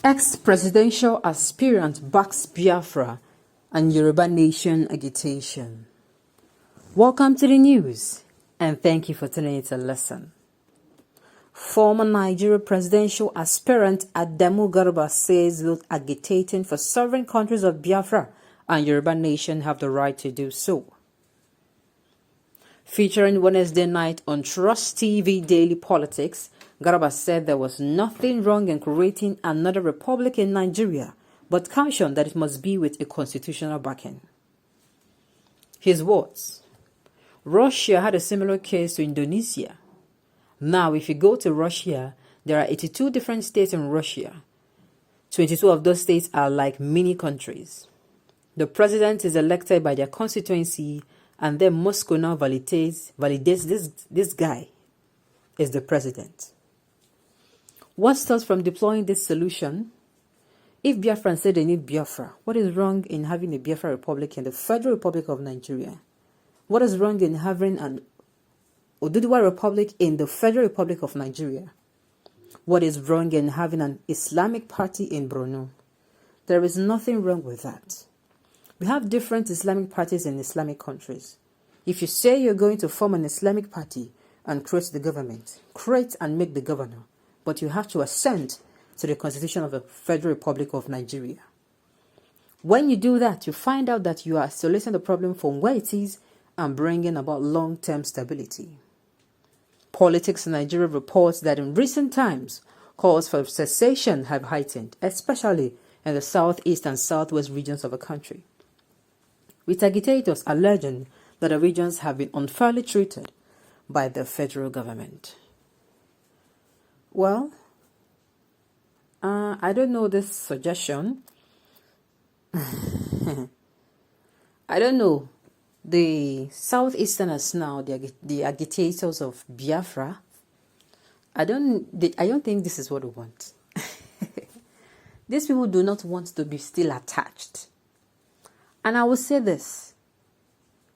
Ex-presidential aspirant backs Biafra and Yoruba Nation agitation. Welcome to the news, and thank you for tuning in to listen. Former Nigeria presidential aspirant Adamu Garba says those agitating for sovereign countries of Biafra and Yoruba Nation have the right to do so. Featuring Wednesday night on Trust TV Daily Politics, Garba said there was nothing wrong in creating another republic in Nigeria, but cautioned that it must be with a constitutional backing. His words: Russia had a similar case to Indonesia. Now, if you go to Russia, there are 82 different states in Russia. 22 of those states are like mini countries. The president is elected by their constituency, and then Moscow now validates this guy is the president. What stops from deploying this solution? If Biafrans say they need Biafra, what is wrong in having a Biafra Republic in the Federal Republic of Nigeria? What is wrong in having an Oduduwa Republic in the Federal Republic of Nigeria? What is wrong in having an Islamic party in Borno? There is nothing wrong with that. We have different Islamic parties in Islamic countries. If you say you're going to form an Islamic party and create the government, create and make the governor, but you have to assent to the Constitution of the Federal Republic of Nigeria. When you do that, you find out that you are isolating the problem from where it is and bringing about long-term stability. Politics in Nigeria reports that in recent times, calls for secession have heightened, especially in the southeast and southwest regions of the country, with agitators alleging that the regions have been unfairly treated by the federal government. Well, I don't know this suggestion. I don't know. The Southeasterners now, the agitators of Biafra, I don't think this is what we want. These people do not want to be still attached. And I will say this.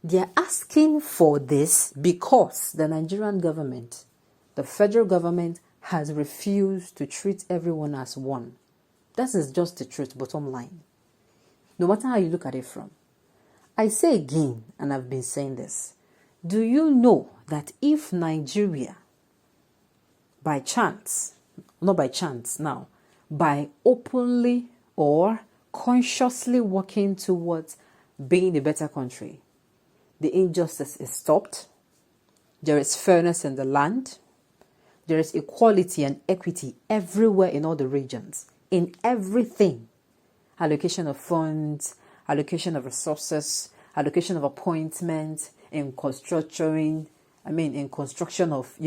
They are asking for this because the Nigerian government, the federal government, has refused to treat everyone as one. That is just the truth, bottom line. No matter how you look at it from. I say again, and I've been saying this, do you know that if Nigeria, by chance, not by chance now, by openly or consciously working towards being a better country, the injustice is stopped, there is fairness in the land, there is equality and equity everywhere in all the regions, in everything. Allocation of funds, allocation of resources, allocation of appointments, in construction of,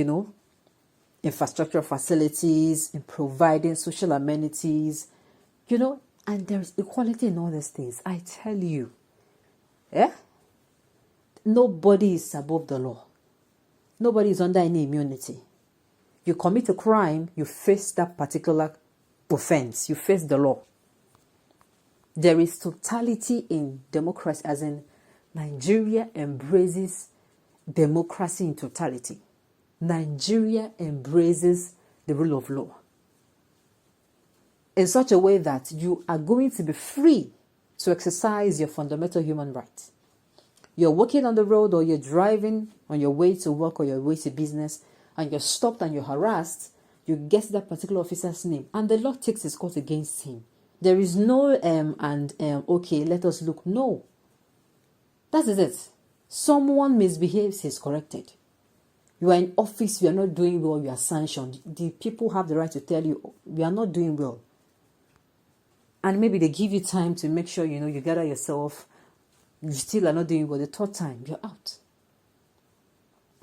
infrastructure facilities, in providing social amenities, and there's equality in all these things. I tell you, nobody is above the law. Nobody is under any immunity. You commit a crime, you face that particular offense. You face the law. There is totality in democracy, as in Nigeria embraces democracy in totality. Nigeria embraces the rule of law in such a way that you are going to be free to exercise your fundamental human rights. You're walking on the road or you're driving on your way to work or your way to business, and you're stopped and you're harassed, you guess that particular officer's name, and the law takes its course against him. There is no okay, let us look. No. That is it. Someone misbehaves, he's corrected. You are in office, you are not doing well, you are sanctioned. The people have the right to tell you, we are not doing well. And maybe they give you time to make sure, you gather yourself. You still are not doing well. The third time, you're out.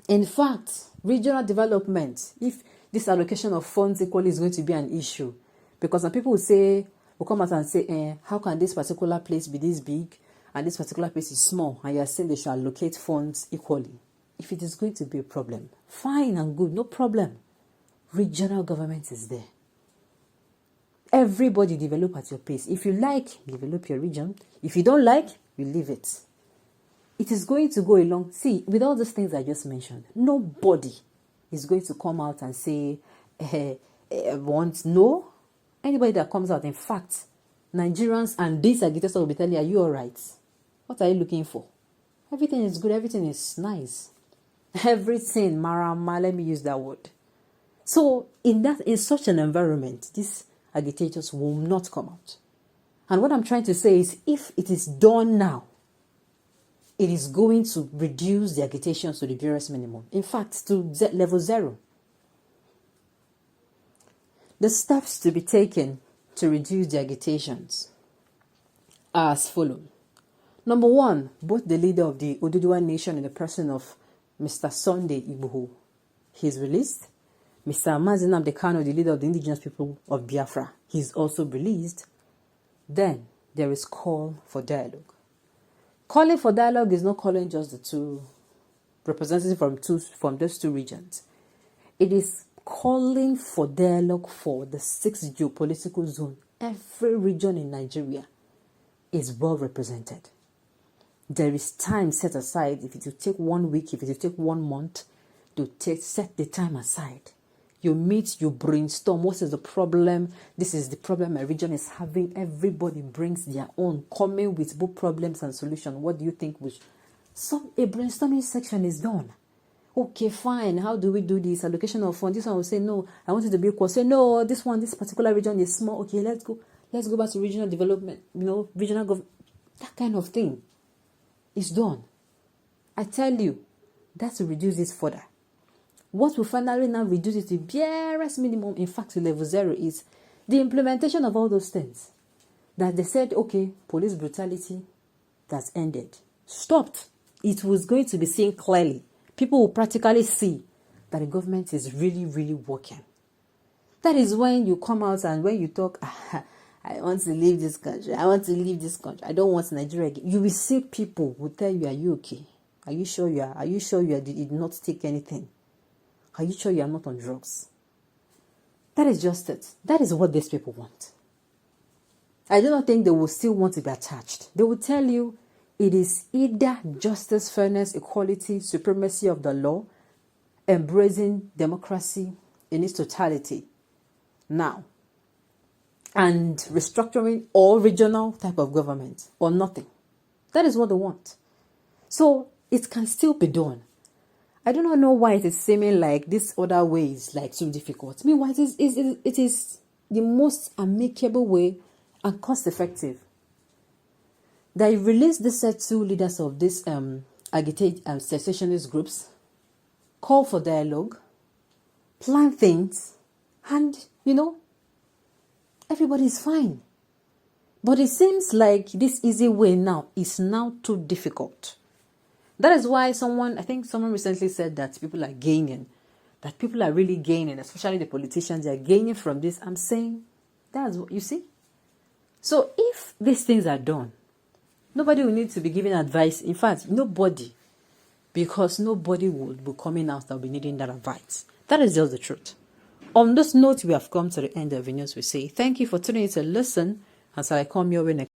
In fact, regional development, if this allocation of funds equally is going to be an issue, because some people will come out and say, how can this particular place be this big and this particular place is small, and you're saying they should allocate funds equally. If it is going to be a problem, fine and good, no problem. Regional government is there. Everybody develop at your pace. If you like, develop your region. If you don't like, you leave it. It is going to go along. See, with all those things I just mentioned, nobody is going to come out and say, no. Anybody that comes out, in fact, Nigerians and these agitators will be telling you, are you all right? What are you looking for? Everything is good. Everything is nice. Everything, marama, let me use that word. So in such an environment, these agitators will not come out. And what I'm trying to say is, if it is done now, it is going to reduce the agitation to the barest minimum. In fact, to level 0. The steps to be taken to reduce the agitations are as follows. Number 1, both the leader of the Oduduwa Nation in the person of Mr. Sunday Igboho, he is released. Mr. Nnamdi Kanu, the leader of the indigenous people of Biafra, he is also released. Then there is call for dialogue. Calling for dialogue is not calling just the two representatives from those two regions. It is calling for dialogue for the 6th geopolitical zone. Every region in Nigeria is well represented. There is time set aside. If it will take 1 week, if it will take 1 month, set the time aside. You meet, you brainstorm. What is the problem? This is the problem my region is having. Everybody brings their own, coming with both problems and solutions. What do you think? A brainstorming section is done. Okay, fine. How do we do this? Allocation of funds. This one will say, no, I want it to be equal. Say, no, this particular region is small. Okay, let's go back to regional development, regional government. That kind of thing is done. I tell you, that will reduce this further. What will finally now reduce it to barest minimum, in fact, to level 0, is the implementation of all those things. That they said, okay, police brutality, that's ended. Stopped. It was going to be seen clearly. People will practically see that the government is really, really working. That is when you come out and when you talk, I want to leave this country. I want to leave this country. I don't want Nigeria again. You will see people will tell you, are you okay? Are you sure you are? Are you sure you did not take anything? Are you sure you are not on drugs? That is just it. That is what these people want. I do not think they will still want to be attached. They will tell you it is either justice, fairness, equality, supremacy of the law, embracing democracy in its totality now, and restructuring all regional type of government, or nothing. That is what they want. So it can still be done. I do not know why it is seeming like this other way is like too difficult. Meanwhile, it is the most amicable way and cost effective. They released the set 2 leaders of this secessionist groups, call for dialogue, plan things, and everybody is fine. But it seems like this easy way now is now too difficult. That is why I think someone recently said that people are gaining, that people are really gaining, especially the politicians, they are gaining from this. I'm saying that's what you see. So if these things are done, nobody will need to be giving advice. In fact, nobody, because nobody will be coming out that will be needing that advice. That is just the truth. On this note, we have come to the end of the news. We say thank you for tuning in to listen, and so I come your way next.